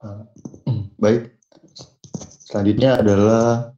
Uh, Baik, selanjutnya adalah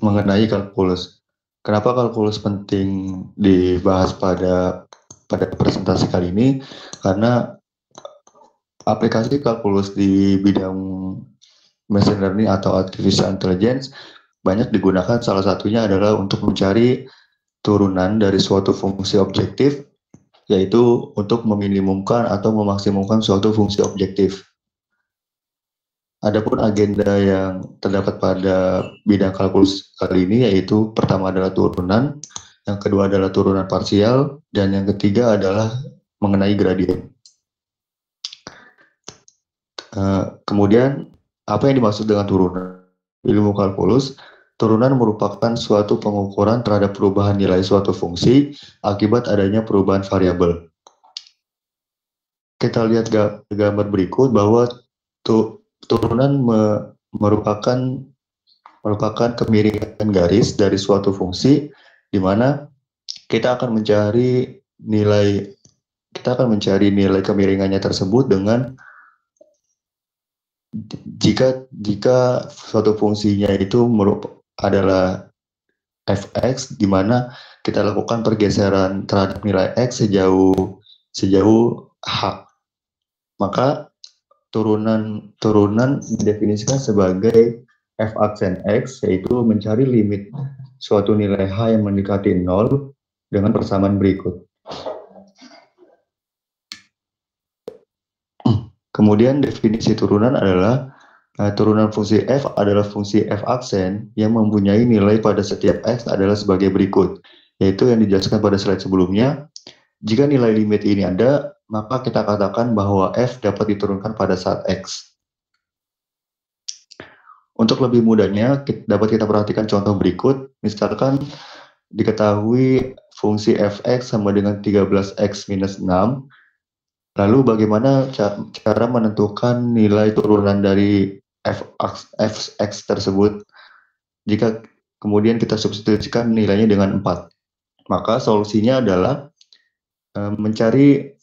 mengenai kalkulus. Kenapa kalkulus penting dibahas pada presentasi kali ini? Karena aplikasi kalkulus di bidang machine learning atau artificial intelligence banyak digunakan, salah satunya adalah untuk mencari turunan dari suatu fungsi objektif, yaitu untuk meminimumkan atau memaksimumkan suatu fungsi objektif. Adapun agenda yang terdapat pada bidang kalkulus kali ini yaitu pertama adalah turunan, yang kedua adalah turunan parsial, dan yang ketiga adalah mengenai gradien. Kemudian, apa yang dimaksud dengan turunan? Ilmu kalkulus, turunan merupakan suatu pengukuran terhadap perubahan nilai suatu fungsi akibat adanya perubahan variabel. Kita lihat gambar berikut bahwa turunan merupakan kemiringan garis dari suatu fungsi di mana kita akan mencari nilai kemiringannya tersebut dengan jika suatu fungsinya itu adalah fx, di mana kita lakukan pergeseran terhadap nilai x sejauh h, maka turunan didefinisikan sebagai f aksen x, yaitu mencari limit suatu nilai h yang mendekati 0 dengan persamaan berikut. Kemudian definisi turunan adalah turunan fungsi f adalah fungsi f aksen yang mempunyai nilai pada setiap x adalah sebagai berikut, yaitu yang dijelaskan pada slide sebelumnya. Jika nilai limit ini ada, maka kita katakan bahwa f dapat diturunkan pada saat x. Untuk lebih mudahnya, dapat kita perhatikan contoh berikut. Misalkan diketahui fungsi fx sama dengan 13x minus 6. Lalu bagaimana cara menentukan nilai turunan dari fx tersebut? Jika kemudian kita substitusikan nilainya dengan 4. Maka solusinya adalah mencari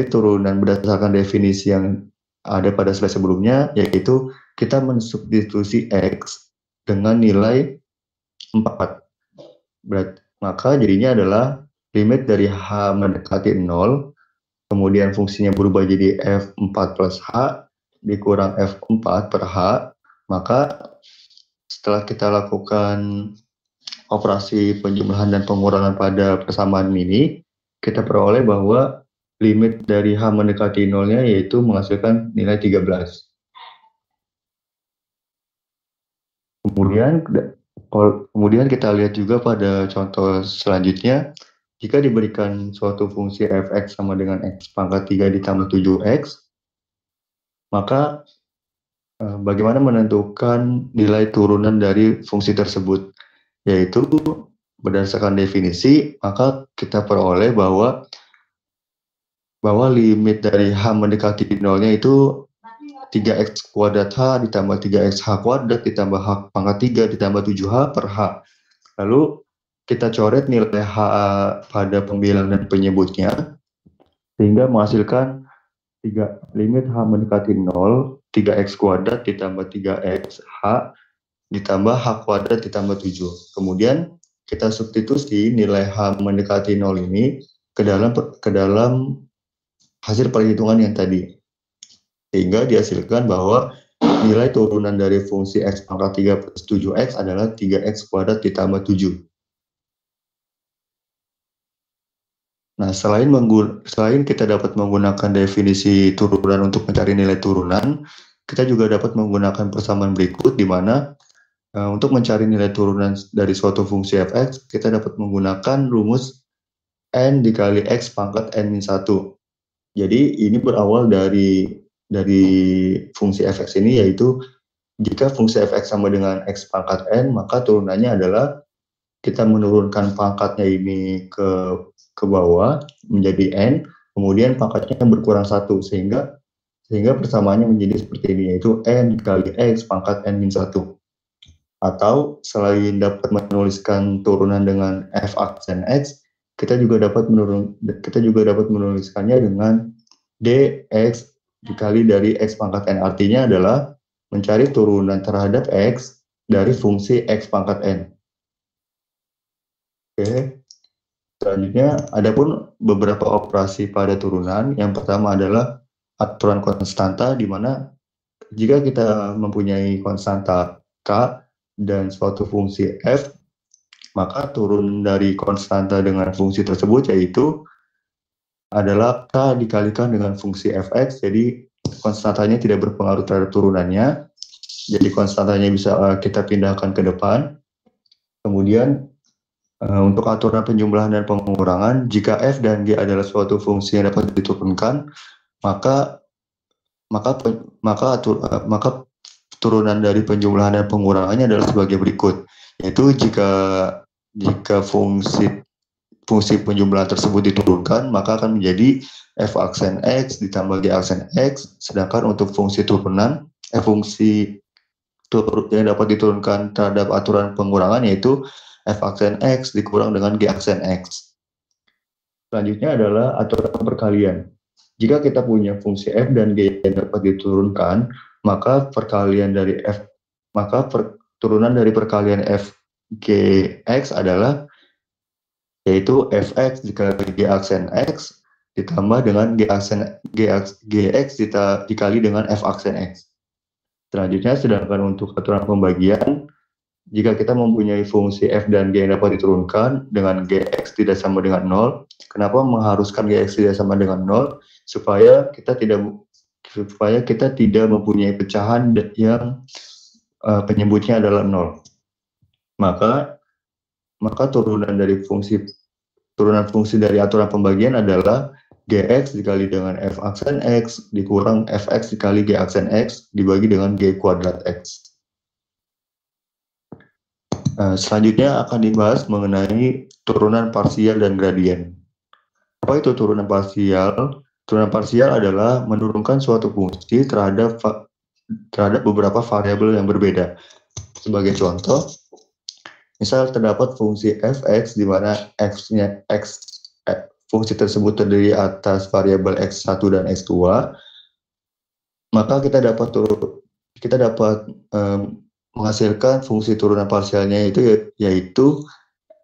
turunan berdasarkan definisi yang ada pada slide sebelumnya, yaitu kita mensubstitusi x dengan nilai 4. Maka jadinya adalah limit dari h mendekati 0, kemudian fungsinya berubah jadi f4 plus h dikurang f4 per h, maka setelah kita lakukan operasi penjumlahan dan pengurangan pada persamaan ini, kita peroleh bahwa limit dari h mendekati 0-nya yaitu menghasilkan nilai 13. Kemudian kita lihat juga pada contoh selanjutnya, jika diberikan suatu fungsi fx sama dengan x pangkat 3 ditambah 7x, maka bagaimana menentukan nilai turunan dari fungsi tersebut? Yaitu berdasarkan definisi, maka kita peroleh bahwa limit dari h mendekati 0-nya itu 3x kuadrat h ditambah 3x h kuadrat ditambah h pangkat 3 ditambah 7h per h. Lalu kita coret nilai h pada pembilang dan penyebutnya, sehingga menghasilkan limit h mendekati 0, 3x kuadrat ditambah 3x h ditambah h kuadrat ditambah 7. Kemudian kita substitusi nilai h mendekati 0 ini ke dalam hasil perhitungan yang tadi, sehingga dihasilkan bahwa nilai turunan dari fungsi x pangkat 3 plus 7x adalah 3x kuadrat ditambah 7. Nah, selain kita dapat menggunakan definisi turunan untuk mencari nilai turunan, kita juga dapat menggunakan persamaan berikut, di mana untuk mencari nilai turunan dari suatu fungsi fx, kita dapat menggunakan rumus n dikali x pangkat n-1. Jadi ini berawal dari fungsi fx ini, yaitu jika fungsi fx sama dengan x pangkat n, maka turunannya adalah kita menurunkan pangkatnya ini ke bawah menjadi n, kemudian pangkatnya berkurang 1, sehingga persamaannya menjadi seperti ini, yaitu n dikali x pangkat n-1. Atau selain dapat menuliskan turunan dengan f aksen x, kita juga dapat menuliskannya dengan dx dikali dari X pangkat N. Artinya adalah mencari turunan terhadap X dari fungsi X pangkat N. Oke. Selanjutnya, ada pun beberapa operasi pada turunan. Yang pertama adalah aturan konstanta, di mana jika kita mempunyai konstanta K dan suatu fungsi F, maka turun dari konstanta dengan fungsi tersebut yaitu adalah K dikalikan dengan fungsi Fx, jadi konstantanya tidak berpengaruh terhadap turunannya, jadi konstantanya bisa kita pindahkan ke depan. Kemudian untuk aturan penjumlahan dan pengurangan, jika F dan G adalah suatu fungsi yang dapat diturunkan, maka turunan dari penjumlahan dan pengurangannya adalah sebagai berikut, yaitu jika fungsi penjumlahan tersebut diturunkan, maka akan menjadi f aksen X ditambah G aksen X, sedangkan untuk fungsi turunan, yang dapat diturunkan terhadap aturan pengurangan yaitu f aksen X dikurang dengan G aksen X. Selanjutnya adalah aturan perkalian. Jika kita punya fungsi f dan g yang dapat diturunkan, maka turunan dari perkalian f g x adalah yaitu fx dikali g aksen x ditambah dengan gx dikali dengan f aksen x. Selanjutnya, sedangkan untuk aturan pembagian, jika kita mempunyai fungsi f dan g yang dapat diturunkan dengan gx tidak sama dengan 0, kenapa mengharuskan gx tidak sama dengan 0? Supaya kita tidak mempunyai pecahan yang penyebutnya adalah 0. Maka turunan fungsi dari aturan pembagian adalah gx dikali dengan f aksen x dikurang fx dikali g aksen x dibagi dengan g kuadrat x. Selanjutnya akan dibahas mengenai turunan parsial dan gradien. Apa itu turunan parsial? Turunan parsial adalah menurunkan suatu fungsi terhadap beberapa variabel yang berbeda. Sebagai contoh, misal terdapat fungsi fx di mana fungsi tersebut terdiri atas variabel x1 dan x2, maka kita dapat menghasilkan fungsi turunan parsialnya yaitu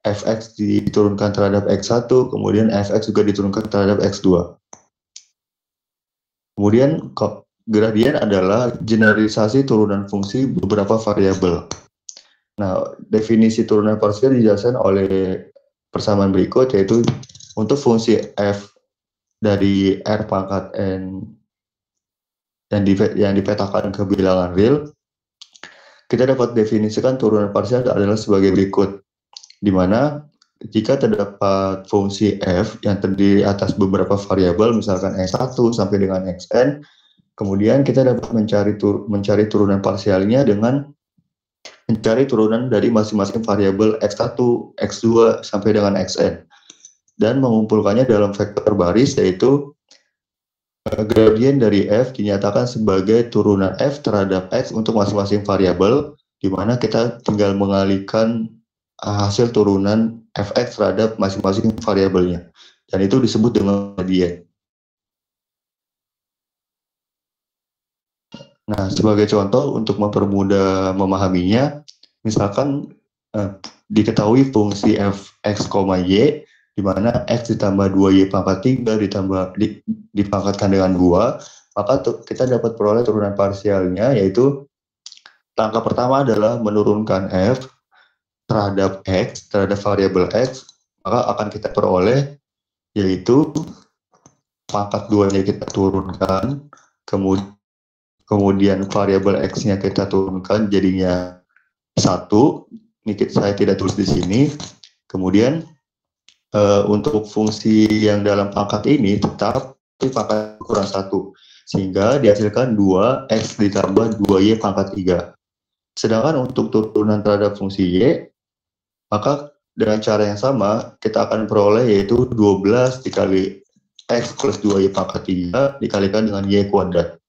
fx diturunkan terhadap x1, kemudian fx juga diturunkan terhadap x2. Kemudian gradien adalah generalisasi turunan fungsi beberapa variabel. Nah, definisi turunan parsial dijelaskan oleh persamaan berikut, yaitu untuk fungsi f dari R pangkat N yang dipetakan ke bilangan real, kita dapat definisikan turunan parsial adalah sebagai berikut, di mana jika terdapat fungsi f yang terdiri atas beberapa variabel, misalkan x1 sampai dengan xn, kemudian kita dapat mencari turunan parsialnya dengan mencari turunan dari masing-masing variabel x1, x2 sampai dengan xn, dan mengumpulkannya dalam vektor baris, yaitu gradien dari f dinyatakan sebagai turunan f terhadap x untuk masing-masing variabel, di mana kita tinggal mengalihkan hasil turunan fx terhadap masing-masing variabelnya, dan itu disebut dengan gradien. Nah, sebagai contoh untuk mempermudah memahaminya, misalkan diketahui fungsi fx, y, di mana x ditambah 2y pangkat 3 dipangkatkan dengan 2, maka kita dapat peroleh turunan parsialnya, yaitu langkah pertama adalah menurunkan f terhadap x, terhadap variabel x, maka akan kita peroleh yaitu pangkat 2-nya kita turunkan, kemudian variabel x-nya kita turunkan jadinya 1, ini saya tidak tulis di sini, kemudian untuk fungsi yang dalam pangkat ini tetap pangkat kurang 1, sehingga dihasilkan 2x ditambah 2y pangkat 3. Sedangkan untuk turunan terhadap fungsi y, maka dengan cara yang sama kita akan peroleh yaitu 12 dikali x plus 2y pangkat 3 dikalikan dengan y kuadrat.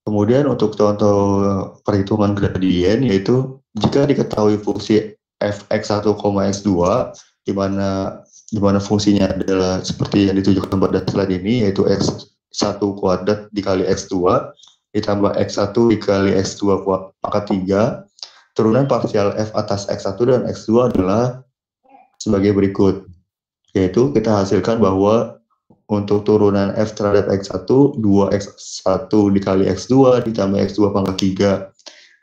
Kemudian untuk contoh perhitungan gradien, yaitu jika diketahui fungsi fx1, x2, di mana di mana fungsinya adalah seperti yang ditunjukkan pada slide ini, yaitu X1 kuadrat dikali X2 ditambah X1 dikali X2 pangkat 3. Turunan parsial F atas X1 dan X2 adalah sebagai berikut, yaitu kita hasilkan bahwa untuk turunan F terhadap X1, 2X1 dikali X2 ditambah X2 pangkat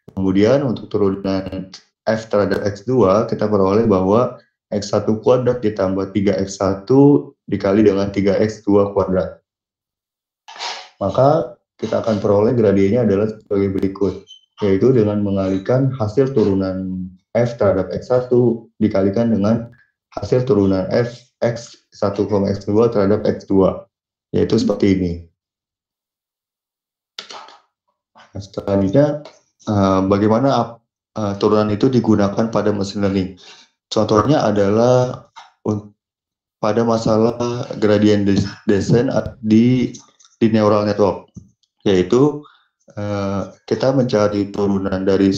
3. Kemudian untuk turunan F terhadap X2, kita peroleh bahwa X1 kuadrat ditambah 3X1 dikali dengan 3X2 kuadrat. Maka kita akan peroleh gradiennya adalah sebagai berikut, yaitu dengan mengalihkan hasil turunan F terhadap X1 dikalikan dengan hasil turunan F X1, X2 terhadap X2, yaitu seperti ini. Selanjutnya, bagaimana turunan itu digunakan pada machine learning. Contohnya adalah pada masalah gradient descent di neural network, yaitu kita mencari turunan dari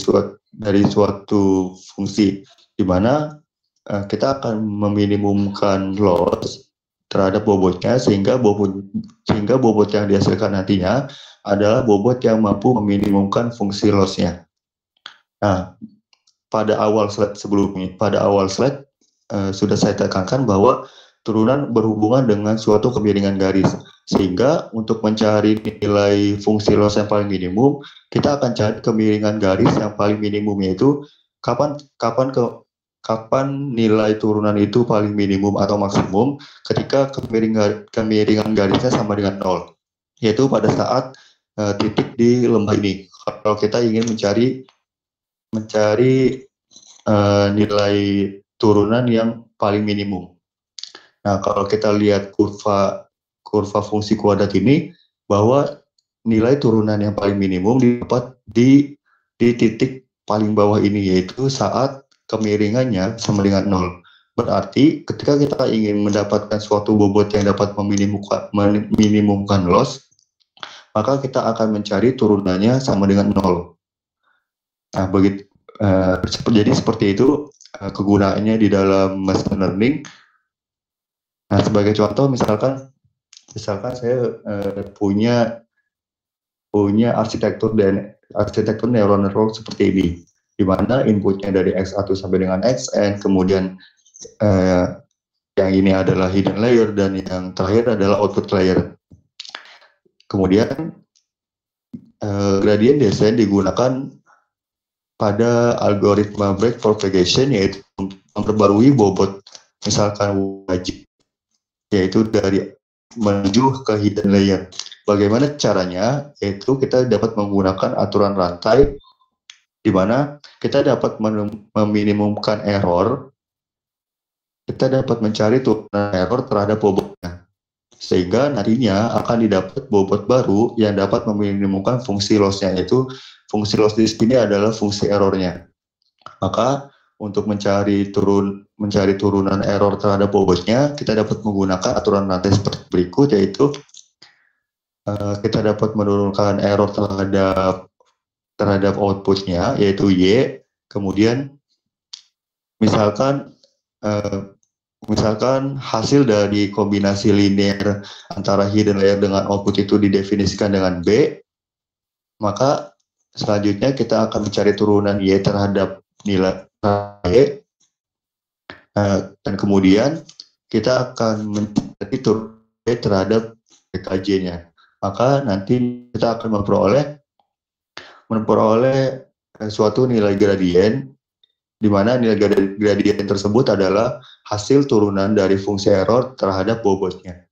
suatu fungsi, di mana kita akan meminimumkan loss terhadap bobotnya sehingga bobot yang dihasilkan nantinya adalah bobot yang mampu meminimumkan fungsi loss-nya. Nah, pada awal slide sudah saya tekankan bahwa turunan berhubungan dengan suatu kemiringan garis, sehingga untuk mencari nilai fungsi loss yang paling minimum, kita akan cari kemiringan garis yang paling minimum, yaitu kapan nilai turunan itu paling minimum atau maksimum ketika kemiringan garisnya sama dengan 0, yaitu pada saat titik di lembah ini. Kalau kita ingin mencari nilai turunan yang paling minimum. Nah, kalau kita lihat kurva fungsi kuadrat ini, bahwa nilai turunan yang paling minimum didapat di titik paling bawah ini, yaitu saat kemiringannya sama dengan 0. Berarti ketika kita ingin mendapatkan suatu bobot yang dapat meminimumkan loss, maka kita akan mencari turunannya sama dengan 0. Nah, jadi seperti itu kegunaannya di dalam machine learning. Nah, sebagai contoh, misalkan saya punya arsitektur neural network seperti ini, di mana inputnya dari X1 sampai dengan Xn, kemudian yang ini adalah hidden layer, dan yang terakhir adalah output layer. Kemudian gradient descent digunakan pada algoritma break propagation, yaitu memperbarui bobot misalkan wajib, yaitu dari menuju ke hidden layer. Bagaimana caranya? Yaitu kita dapat menggunakan aturan rantai, di mana kita dapat meminimumkan error, kita dapat mencari turunan error terhadap bobotnya, sehingga nantinya akan didapat bobot baru yang dapat meminimumkan fungsi loss-nya, yaitu fungsi loss di sini adalah fungsi errornya. Maka untuk mencari turunan error terhadap bobotnya, kita dapat menggunakan aturan rantai seperti berikut, yaitu kita dapat menurunkan error terhadap outputnya, yaitu Y. Kemudian misalkan hasil dari kombinasi linear antara hidden layer dengan output itu didefinisikan dengan B, maka selanjutnya kita akan mencari turunan Y terhadap nilai Y, dan kemudian kita akan mencari turunan Y terhadap BKJ-nya. Maka nanti kita akan memperoleh suatu nilai gradien, di mana nilai gradien tersebut adalah hasil turunan dari fungsi error terhadap bobotnya.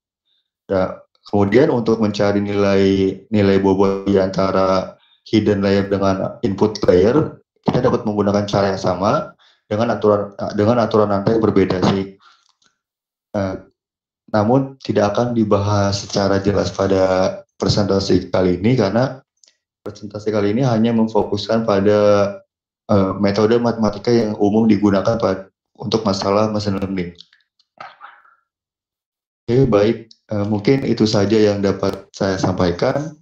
Nah, kemudian untuk mencari nilai bobot di antara hidden layer dengan input layer, kita dapat menggunakan cara yang sama dengan aturan rantai yang berbeda sih. Namun tidak akan dibahas secara jelas pada presentasi kali ini, karena presentasi kali ini hanya memfokuskan pada metode matematika yang umum digunakan untuk masalah machine learning. Oke, baik. Mungkin itu saja yang dapat saya sampaikan.